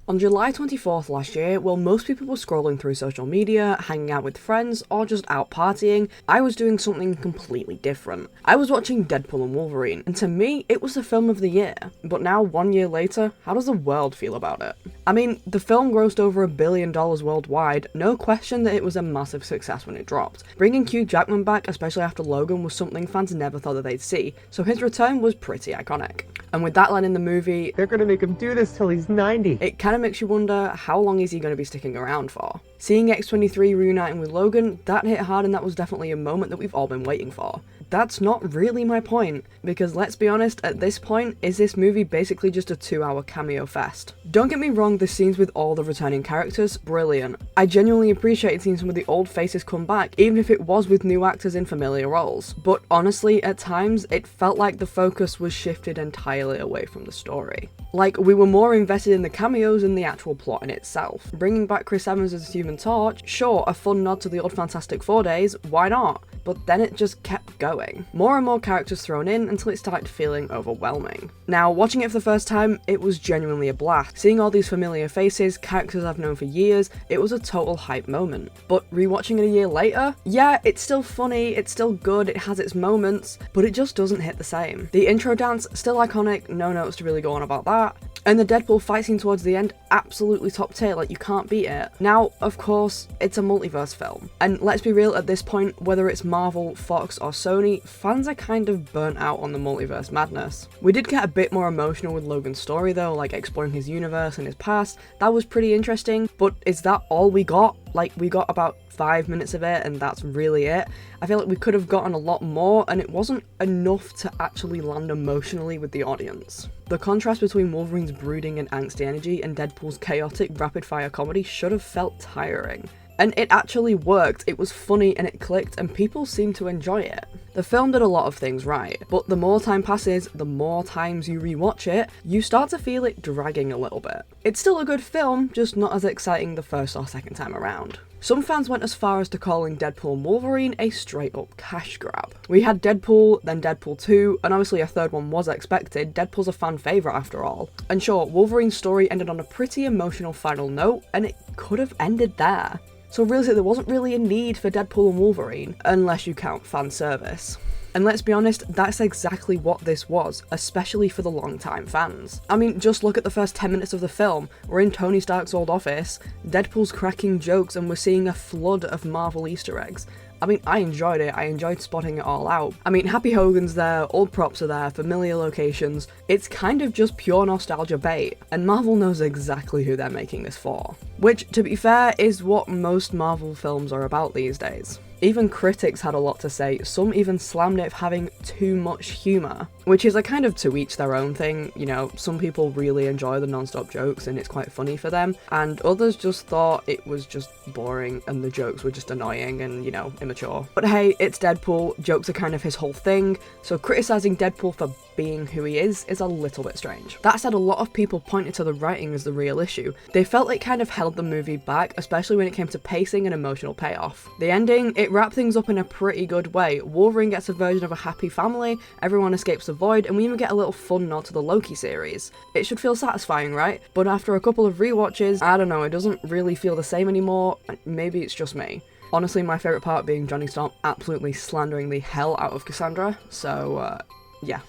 On July 24th last year, while most people were scrolling through social media, hanging out with friends, or just out partying, I was doing something completely different. I was watching Deadpool and Wolverine, and to me, it was the film of the year. But now, 1 year later, how does the world feel about it? I mean, the film grossed over $1 billion worldwide, no question that it was a massive success when it dropped. Bringing Hugh Jackman back, especially after Logan, was something fans never thought that they'd see, so his return was pretty iconic. And with that line in the movie, "They're gonna make him do this till he's 90. It kind of makes you wonder, how long is he going to be sticking around for? Seeing X-23 reuniting with Logan, that hit hard, and that was definitely a moment that we've all been waiting for. That's not really my point, because let's be honest, at this point, is this movie basically just a 2-hour cameo fest? Don't get me wrong, the scenes with all the returning characters, brilliant. I genuinely appreciated seeing some of the old faces come back, even if it was with new actors in familiar roles. But honestly, at times, it felt like the focus was shifted entirely away from the story. Like, we were more invested in the cameos than the actual plot in itself. Bringing back Chris Evans as Human Torch, sure, a fun nod to the old Fantastic Four days, why not? But then it just kept going. More and more characters thrown in until it started feeling overwhelming. Now, watching it for the first time, it was genuinely a blast. Seeing all these familiar faces, characters I've known for years, it was a total hype moment. But rewatching it a year later, yeah, it's still funny, it's still good, it has its moments, but it just doesn't hit the same. The intro dance, still iconic, no notes to really go on about that. And the Deadpool fight scene towards the end, absolutely top tier, like you can't beat it. Now, of course, it's a multiverse film. And let's be real, at this point, whether it's Marvel, Fox, or Sony, fans are kind of burnt out on the multiverse madness. We did get a bit more emotional with Logan's story though, like exploring his universe and his past. That was pretty interesting, but is that all we got? Like, we got about 5 minutes of it, and that's really it. I feel like we could have gotten a lot more, and it wasn't enough to actually land emotionally with the audience. The contrast between Wolverine's brooding and angsty energy and Deadpool's chaotic, rapid-fire comedy should have felt tiring. And it actually worked, it was funny and it clicked, and people seemed to enjoy it. The film did a lot of things right, but the more time passes, the more times you rewatch it, you start to feel it dragging a little bit. It's still a good film, just not as exciting the first or second time around. Some fans went as far as to calling Deadpool and Wolverine a straight-up cash grab. We had Deadpool, then Deadpool 2, and obviously a third one was expected. Deadpool's a fan favourite after all. And sure, Wolverine's story ended on a pretty emotional final note, and it could have ended there. So really, there wasn't really a need for Deadpool and Wolverine, unless you count fan service. And let's be honest, that's exactly what this was, especially for the long-time fans. I mean, just look at the first 10 minutes of the film. We're in Tony Stark's old office, Deadpool's cracking jokes, and we're seeing a flood of Marvel Easter eggs. I mean, I enjoyed it, I enjoyed spotting it all out. I mean, Happy Hogan's there, old props are there, familiar locations. It's kind of just pure nostalgia bait, and Marvel knows exactly who they're making this for. Which, to be fair, is what most Marvel films are about these days. Even critics had a lot to say, some even slammed it for having too much humour. Which is a kind of to each their own thing, you know, some people really enjoy the non-stop jokes and it's quite funny for them, and others just thought it was just boring and the jokes were just annoying and, you know, immature. But hey, it's Deadpool, jokes are kind of his whole thing, so criticising Deadpool for being who he is a little bit strange. That said, a lot of people pointed to the writing as the real issue. They felt it kind of held the movie back, especially when it came to pacing and emotional payoff. The ending, it wrapped things up in a pretty good way. Wolverine gets a version of a happy family, everyone escapes the void, and we even get a little fun nod to the Loki series. It should feel satisfying, right? But after a couple of rewatches, I don't know, it doesn't really feel the same anymore. Maybe it's just me. Honestly, my favourite part being Johnny Storm absolutely slandering the hell out of Cassandra, so yeah.